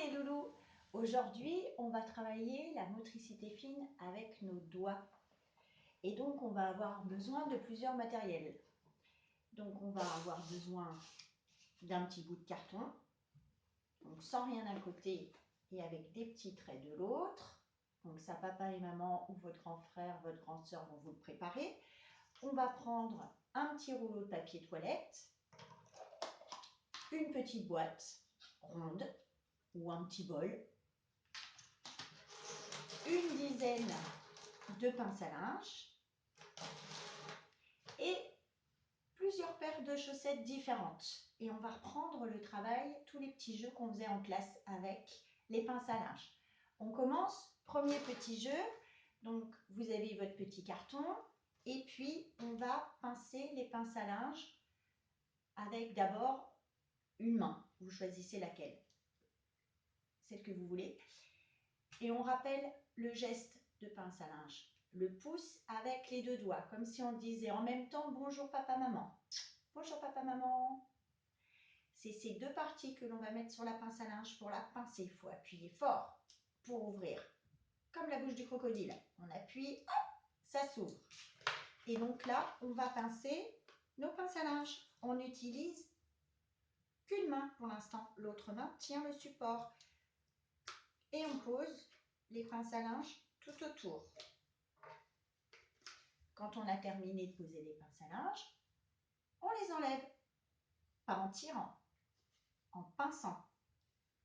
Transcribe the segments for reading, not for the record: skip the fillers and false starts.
les loulous! Aujourd'hui, on va travailler la motricité fine avec nos doigts. Et donc, on va avoir besoin de plusieurs matériels. Donc, on va avoir besoin d'un petit bout de carton, donc sans rien d'un côté et avec des petits traits de l'autre. Donc, ça, papa et maman ou votre grand frère, votre grande sœur vont vous le préparer. On va prendre un petit rouleau de papier toilette, une petite boîte ronde ou un petit bol, une dizaine de pinces à linge et plusieurs paires de chaussettes différentes. Et on va reprendre le travail, tous les petits jeux qu'on faisait en classe avec les pinces à linge. On commence, premier petit jeu, donc vous avez votre petit carton et puis on va pincer les pinces à linge avec d'abord une main. Vous choisissez laquelle, celle que vous voulez. Et on rappelle le geste de pince à linge. Le pouce avec les deux doigts, comme si on disait en même temps bonjour papa maman. Bonjour papa maman. C'est ces deux parties que l'on va mettre sur la pince à linge pour la pincer. Il faut appuyer fort pour ouvrir, comme la bouche du crocodile. On appuie, hop, ça s'ouvre. Et donc là, on va pincer nos pinces à linge. On n'utilise qu'une main pour l'instant. L'autre main tient le support. Et on pose les pinces à linge tout autour. Quand on a terminé de poser les pinces à linge, on les enlève, pas en tirant, en pinçant.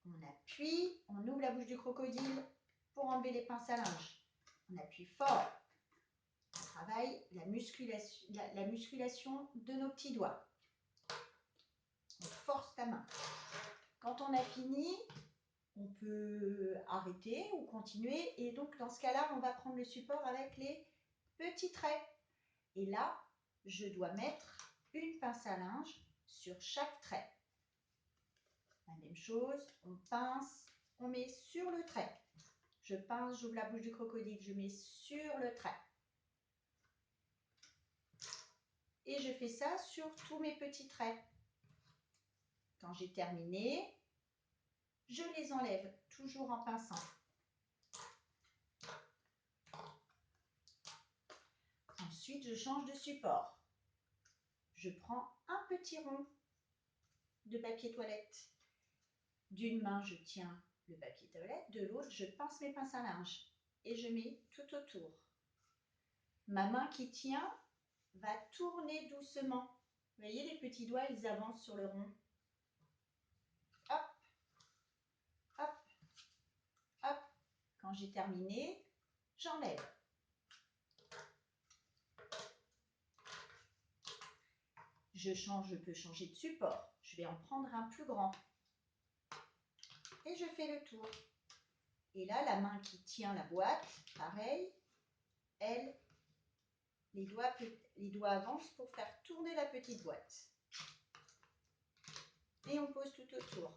On appuie, on ouvre la bouche du crocodile pour enlever les pinces à linge. On appuie fort. On travaille la musculation de nos petits doigts. On force ta main. Quand on a fini, on peut arrêter ou continuer. Et donc, dans ce cas-là, on va prendre le support avec les petits traits. Et là, je dois mettre une pince à linge sur chaque trait. La même chose, on pince, on met sur le trait. Je pince, j'ouvre la bouche du crocodile, je mets sur le trait. Et je fais ça sur tous mes petits traits. Quand j'ai terminé, je les enlève, toujours en pinçant. Ensuite, je change de support. Je prends un petit rond de papier toilette. D'une main, je tiens le papier toilette, de l'autre, je pince mes pinces à linge et je mets tout autour. Ma main qui tient va tourner doucement. Vous voyez, les petits doigts, ils avancent sur le rond. Hop, hop, hop. Quand j'ai terminé, j'enlève. Je peux changer de support. Je vais en prendre un plus grand. Et je fais le tour. Et là, la main qui tient la boîte, pareil, elle, les doigts avancent pour faire tourner la petite boîte. Et on pose tout autour.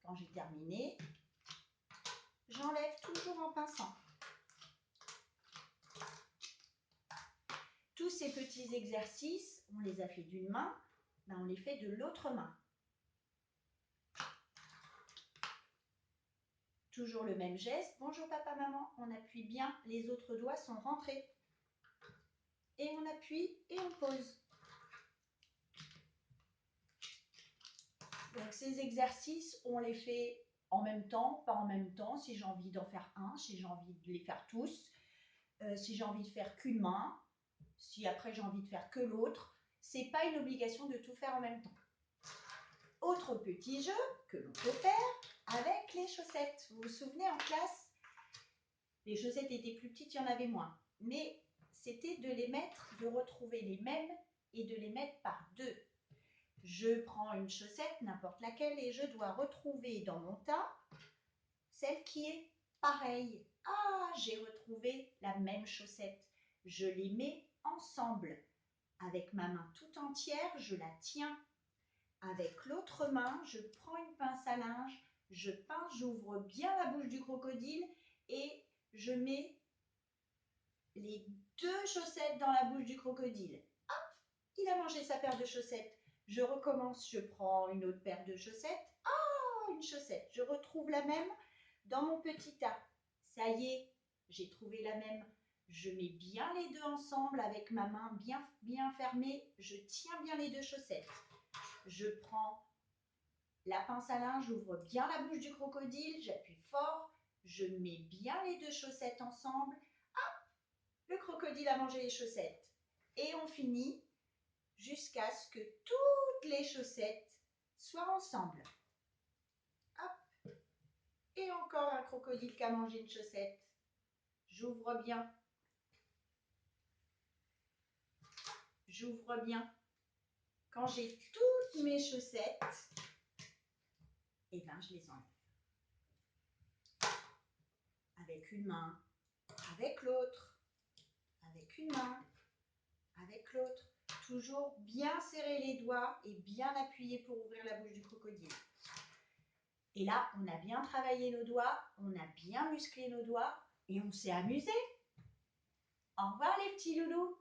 Quand j'ai terminé, j'enlève toujours en pinçant. Tous ces petits exercices, on les a fait d'une main, ben on les fait de l'autre main. Toujours le même geste. Bonjour papa, maman. On appuie bien, les autres doigts sont rentrés. Et on appuie et on pose. Donc ces exercices, on les fait en même temps, pas en même temps. Si j'ai envie d'en faire un, si j'ai envie de les faire tous, si j'ai envie de faire qu'une main, si après j'ai envie de faire que l'autre, c'est pas une obligation de tout faire en même temps. Autre petit jeu que l'on peut faire avec les chaussettes. Vous vous souvenez en classe, les chaussettes étaient plus petites, il y en avait moins. Mais c'était de les mettre, de retrouver les mêmes et de les mettre par deux. Je prends une chaussette, n'importe laquelle, et je dois retrouver dans mon tas celle qui est pareille. Ah, j'ai retrouvé la même chaussette. Je les mets ensemble. Avec ma main tout entière, je la tiens. Avec l'autre main, je prends une pince à linge, je pince, j'ouvre bien la bouche du crocodile et je mets les deux chaussettes dans la bouche du crocodile. Hop, il a mangé sa paire de chaussettes. Je recommence, je prends une autre paire de chaussettes. Ah, une une chaussette. Je retrouve la même dans mon petit tas. Ça y est, j'ai trouvé la même. Je mets bien les deux ensemble avec ma main bien fermée. Je tiens bien les deux chaussettes. Je prends la pince à linge, j'ouvre bien la bouche du crocodile, j'appuie fort. Je mets bien les deux chaussettes ensemble. Hop, le crocodile a mangé les chaussettes. Et on finit jusqu'à ce que toutes les chaussettes soient ensemble. Hop. Et encore un crocodile qui a mangé une chaussette. J'ouvre bien. J'ouvre bien. Quand j'ai toutes mes chaussettes, et ben je les enlève. Avec une main, avec l'autre, avec une main, avec l'autre. Toujours bien serrer les doigts et bien appuyer pour ouvrir la bouche du crocodile. Et là, on a bien travaillé nos doigts, on a bien musclé nos doigts et on s'est amusé. Au revoir les petits loulous.